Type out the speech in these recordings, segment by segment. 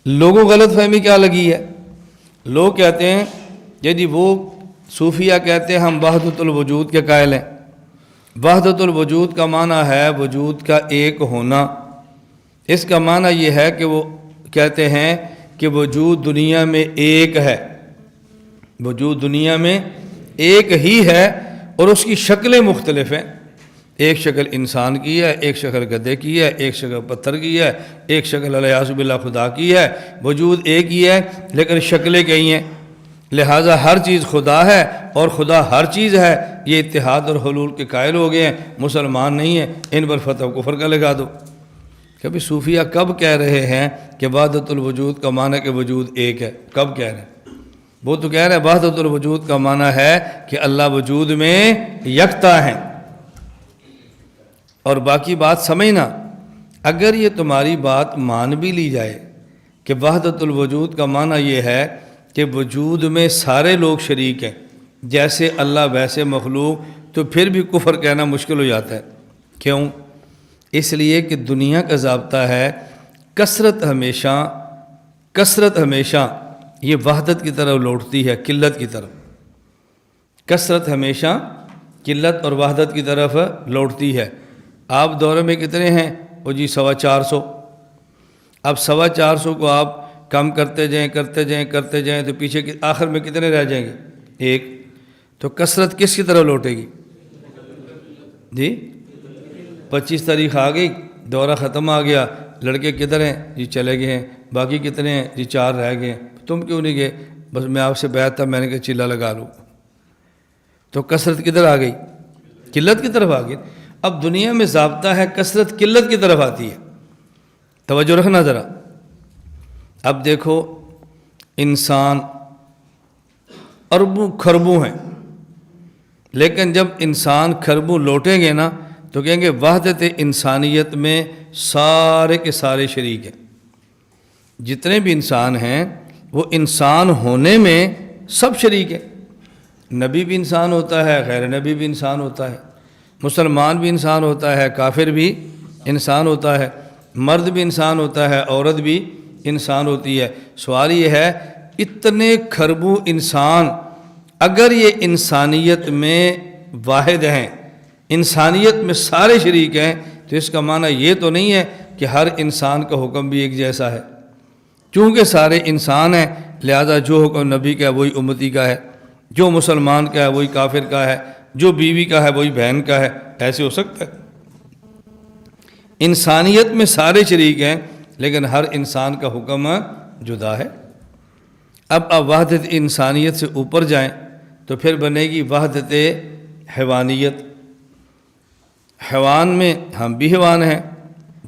لوگوں غلط فہمی کیا لگی ہے؟ لوگ کہتے ہیں جی وہ صوفیہ کہتے ہیں ہم وحدت الوجود کے قائل ہیں۔ وحدت الوجود کا معنی ہے وجود کا ایک ہونا۔ اس کا معنی یہ ہے کہ وہ کہتے ہیں کہ وجود دنیا میں ایک ہے، وجود دنیا میں ایک ہی ہے اور اس کی شکلیں مختلف ہیں۔ ایک شکل انسان کی ہے، ایک شکل گدھے کی ہے، ایک شکل پتھر کی ہے، ایک شکل الیاذ باللہ خدا کی ہے۔ وجود ایک ہی ہے لیکن شکلیں کئی ہیں، لہٰذا ہر چیز خدا ہے اور خدا ہر چیز ہے۔ یہ اتحاد اور حلول کے قائل ہو گئے ہیں، مسلمان نہیں ہیں، ان پر فتح کفر کا لگا دو۔ کبھی صوفیہ کب کہہ رہے ہیں کہ وحدت الوجود کا معنی کہ وجود ایک ہے؟ کب کہہ رہے ہیں؟ وہ تو کہہ رہے ہیں وحدت الوجود کا معنی ہے کہ اللہ وجود میں یکتا ہیں۔ اور باقی بات سمجھنا، اگر یہ تمہاری بات مان بھی لی جائے کہ وحدت الوجود کا معنی یہ ہے کہ وجود میں سارے لوگ شریک ہیں جیسے اللہ ویسے مخلوق، تو پھر بھی کفر کہنا مشکل ہو جاتا ہے۔ کیوں؟ اس لیے کہ دنیا کا ضابطہ ہے کثرت ہمیشہ یہ وحدت کی طرف لوٹتی ہے، قلت کی طرف۔ کثرت ہمیشہ قلت اور وحدت کی طرف لوٹتی ہے۔ آپ دورے میں کتنے ہیں؟ وہ جی 450۔ اب 450 کو آپ کم کرتے جائیں تو پیچھے آخر میں کتنے رہ جائیں گے؟ ایک۔ تو کثرت کس کی طرف لوٹے گی؟ جی 25 تاریخ آ گئی، دورہ ختم آ گیا، لڑکے کدھر ہیں؟ جی چلے گئے ہیں۔ باقی کتنے ہیں؟ جی 4 رہ گئے ہیں۔ تم کیوں نہیں گئے؟ بس میں آپ سے بیعت تھا، میں نے کہا چلا لگا لوں۔ تو کثرت کدھر آ گئی؟ قلت کی طرف آ گئی۔ اب دنیا میں ضابطہ ہے کثرت قلت کی طرف آتی ہے۔ توجہ رکھنا ذرا۔ اب دیکھو انسان اربوں خربوں ہیں، لیکن جب انسان خربوں لوٹیں گے نا تو کہیں گے وحدت انسانیت میں سارے کے سارے شریک ہیں۔ جتنے بھی انسان ہیں وہ انسان ہونے میں سب شریک ہیں۔ نبی بھی انسان ہوتا ہے، غیر نبی بھی انسان ہوتا ہے، مسلمان بھی انسان ہوتا ہے، کافر بھی انسان ہوتا ہے، مرد بھی انسان ہوتا ہے، عورت بھی انسان ہوتی ہے۔ سوال یہ ہے اتنے خربوں انسان اگر یہ انسانیت میں واحد ہیں، انسانیت میں سارے شریک ہیں، تو اس کا معنی یہ تو نہیں ہے کہ ہر انسان کا حکم بھی ایک جیسا ہے۔ چونکہ سارے انسان ہیں لہذا جو حکم نبی کا ہے وہی امتی کا ہے، جو مسلمان کا ہے وہی کافر کا ہے، جو بیوی کا ہے وہی بہن کا ہے۔ ایسے ہو سکتا ہے؟ انسانیت میں سارے شریک ہیں لیکن ہر انسان کا حکم جدا ہے۔ اب وحدت انسانیت سے اوپر جائیں تو پھر بنے گی وحدت حیوانیت۔ حیوان میں ہم بھی حیوان ہیں،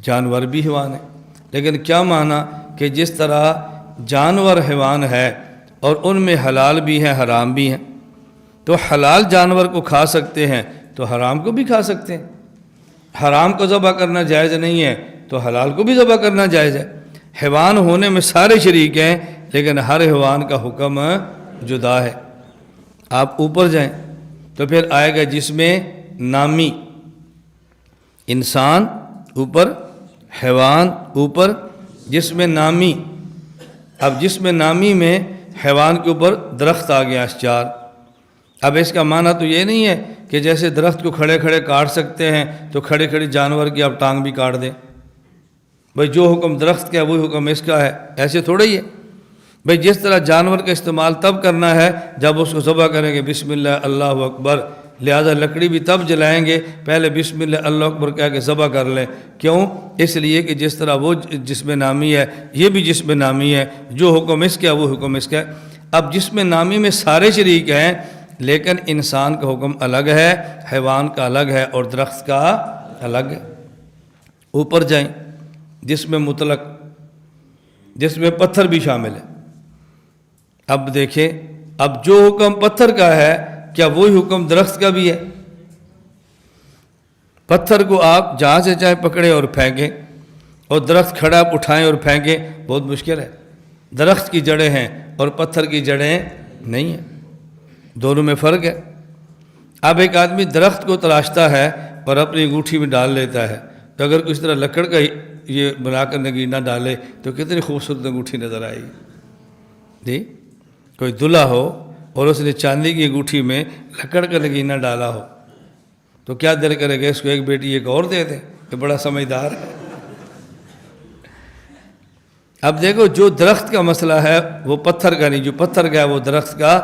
جانور بھی حیوان ہیں، لیکن کیا معنی کہ جس طرح جانور حیوان ہے اور ان میں حلال بھی ہیں حرام بھی ہیں، تو حلال جانور کو کھا سکتے ہیں تو حرام کو بھی کھا سکتے ہیں۔ حرام کو ذبح کرنا جائز نہیں ہے تو حلال کو بھی ذبح کرنا جائز ہے۔ حیوان ہونے میں سارے شریک ہیں لیکن ہر حیوان کا حکم جدا ہے۔ آپ اوپر جائیں تو پھر آئے گا جسم نامی، انسان اوپر، حیوان اوپر، جسم نامی۔ اب جسم نامی میں حیوان کے اوپر درخت آ گیا، اشجار۔ اب اس کا معنی تو یہ نہیں ہے کہ جیسے درخت کو کھڑے کھڑے کاٹ سکتے ہیں تو کھڑے کھڑے جانور کی آپ ٹانگ بھی کاٹ دیں۔ بھئی جو حکم درخت کا ہے وہی حکم اس کا ہے، ایسے تھوڑا ہی ہے۔ بھئی جس طرح جانور کا استعمال تب کرنا ہے جب اس کو ذبح کریں گے بسم اللہ اللہ اکبر، لہذا لکڑی بھی تب جلائیں گے پہلے بسم اللہ اللہ اکبر کہہ کے ذبح کر لیں۔ کیوں؟ اس لیے کہ جس طرح وہ جسم نامی ہے یہ بھی جسم نامی ہے، جو حکم اس کا ہے وہ حکم اس کا ہے۔ اب جسم نامی میں سارے شریک ہیں لیکن انسان کا حکم الگ ہے، حیوان کا الگ ہے اور درخت کا الگ ہے۔ اوپر جائیں جسم مطلق، جس میں پتھر بھی شامل ہے۔ اب دیکھیں اب جو حکم پتھر کا ہے کیا وہی حکم درخت کا بھی ہے؟ پتھر کو آپ جہاں سے چاہے پکڑیں اور پھینکیں، اور درخت کھڑا آپ اٹھائیں اور پھینکیں، بہت مشکل ہے۔ درخت کی جڑیں ہیں اور پتھر کی جڑیں نہیں ہیں، دونوں میں فرق ہے۔ اب ایک آدمی درخت کو تراشتا ہے اور اپنی انگوٹھی میں ڈال لیتا ہے، تو اگر اس طرح لکڑ کا یہ بنا کر نگینہ ڈالے تو کتنی خوبصورت انگوٹھی نظر آئے گی. جی کوئی دلہا ہو اور اس نے چاندی کی انگوٹھی میں لکڑ کا نگینہ ڈالا ہو تو کیا دل کرے گا اس کو ایک بیٹی ایک اور دے دیں؟ یہ بڑا سمجھدار ہے. اب دیکھو جو درخت کا مسئلہ ہے وہ پتھر کا نہیں، جو پتھر کا ہے وہ درخت کا.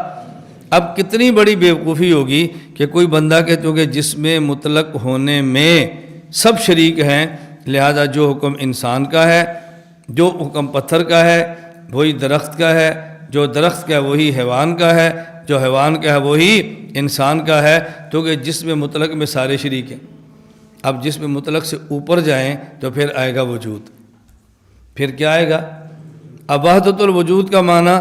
اب کتنی بڑی بیوقوفی ہوگی کہ کوئی بندہ کہ چونکہ جس میں مطلق ہونے میں سب شریک ہیں، لہذا جو حکم انسان کا ہے، جو حکم پتھر کا ہے وہی درخت کا ہے، جو درخت کا ہے وہی حیوان کا ہے، جو حیوان کا ہے وہی انسان کا ہے، کیونکہ جس میں مطلق میں سارے شریک ہیں. اب جس میں مطلق سے اوپر جائیں تو پھر آئے گا وجود. پھر کیا آئے گا؟ اب وحدت الوجود کا معنی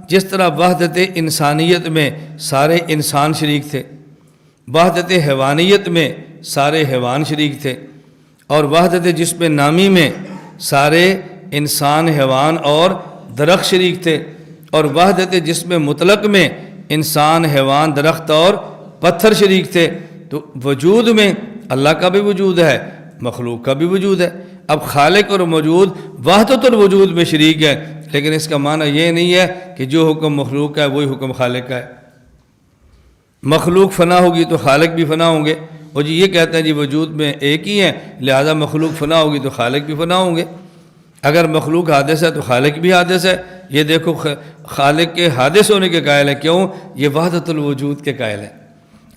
جس طرح وحدت انسانیت میں سارے انسان شریک تھے، وحدت حیوانیت میں سارے حیوان شریک تھے، اور وحدت جسم نامی میں سارے انسان، حیوان اور درخت شریک تھے، اور وحدت جسم مطلق میں انسان، حیوان، درخت اور پتھر شریک تھے. تو وجود میں اللہ کا بھی وجود ہے، مخلوق کا بھی وجود ہے. اب خالق اور موجود وحدت الوجود میں شریک ہے، لیکن اس کا معنی یہ نہیں ہے کہ جو حکم مخلوق کا ہے وہی حکم خالق کا ہے. مخلوق فنا ہوگی تو خالق بھی فنا ہوں گے. اور جی یہ کہتے ہیں جی وجود میں ایک ہی ہیں لہذا مخلوق فنا ہوگی تو خالق بھی فنا ہوں گے. اگر مخلوق حادث ہے تو خالق بھی حادث ہے. یہ دیکھو خالق کے حادث ہونے کے قائل ہیں. کیوں؟ یہ وحدت الوجود کے قائل ہیں.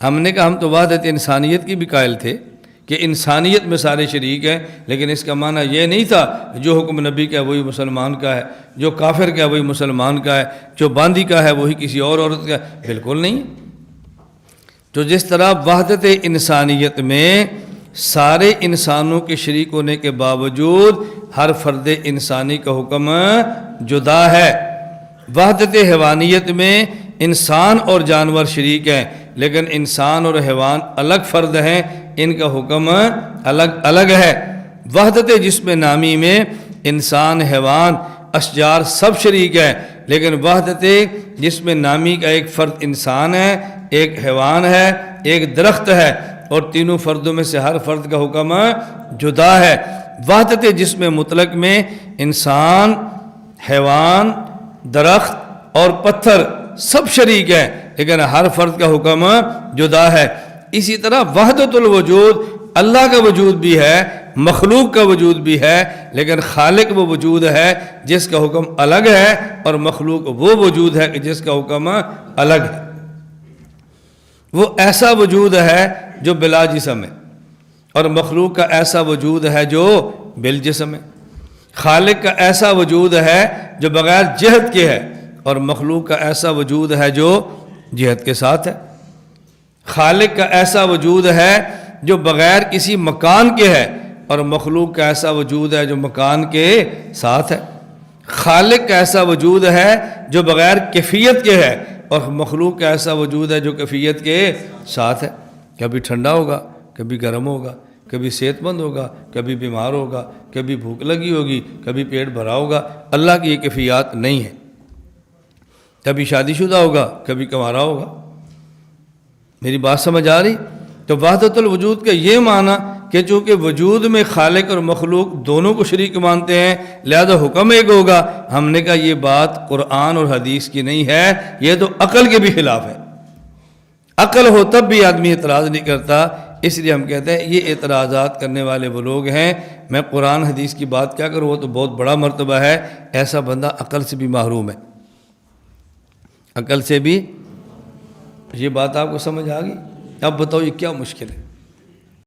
ہم نے کہا ہم تو وحدت انسانیت کی بھی قائل تھے کہ انسانیت میں سارے شریک ہیں، لیکن اس کا معنی یہ نہیں تھا جو حکم نبی کا ہے وہی مسلمان کا ہے، جو کافر کا ہے وہی مسلمان کا ہے، جو باندی کا ہے وہی کسی اور عورت کا ہے. بالکل نہیں. تو جس طرح وحدت انسانیت میں سارے انسانوں کے شریک ہونے کے باوجود ہر فرد انسانی کا حکم جدا ہے. وحدت حیوانیت میں انسان اور جانور شریک ہیں، لیکن انسان اور حیوان الگ فرد ہیں، ان کا حکم الگ الگ ہے. وحدت جسم نامی میں انسان، حیوان، اشجار سب شریک ہیں، لیکن وحدت جسم نامی کا ایک فرد انسان ہے، ایک حیوان ہے، ایک درخت ہے، اور تینوں فردوں میں سے ہر فرد کا حکم جدا ہے. وحدت جسم مطلق میں انسان، حیوان، درخت اور پتھر سب شریک ہیں، لیکن ہر فرد کا حکم جدا ہے. اسی طرح وحدت الوجود اللہ کا وجود بھی ہے، مخلوق کا وجود بھی ہے، لیکن خالق وہ وجود ہے جس کا حکم الگ ہے، اور مخلوق وہ وجود ہے کہ جس کا حکم الگ ہے. وہ ایسا وجود ہے جو بلا جسم ہے، اور مخلوق کا ایسا وجود ہے جو بالجسم ہے. خالق کا ایسا وجود ہے جو بغیر جہت کے ہے، اور مخلوق کا ایسا وجود ہے جو جہت کے ساتھ ہے. خالق کا ایسا وجود ہے جو بغیر کسی مکان کے ہے، اور مخلوق کا ایسا وجود ہے جو مکان کے ساتھ ہے. خالق کا ایسا وجود ہے جو بغیر کیفیت کے ہے، اور مخلوق کا ایسا وجود ہے جو کیفیت کے ساتھ ہے. کبھی ٹھنڈا ہوگا، کبھی گرم ہوگا، کبھی صحت مند ہوگا، کبھی بیمار ہوگا، کبھی بھوک لگی ہوگی، کبھی پیٹ بھرا ہوگا. اللہ کی یہ کیفیات نہیں ہے. کبھی شادی شدہ ہوگا، کبھی کنوارا ہوگا. میری بات سمجھ آ رہی؟ تو وحدت الوجود کا یہ معنی کہ چونکہ وجود میں خالق اور مخلوق دونوں کو شریک مانتے ہیں لہذا حکم ایک ہوگا. ہم نے کہا یہ بات قرآن اور حدیث کی نہیں ہے، یہ تو عقل کے بھی خلاف ہے. عقل ہو تب بھی آدمی اعتراض نہیں کرتا. اس لیے ہم کہتے ہیں یہ اعتراضات کرنے والے وہ لوگ ہیں. میں قرآن حدیث کی بات کیا کروں، وہ تو بہت بڑا مرتبہ ہے. ایسا بندہ عقل سے بھی محروم ہے. عقل سے بھی. یہ بات آپ کو سمجھ آ گئی؟ اب بتاؤ یہ کیا مشکل ہے؟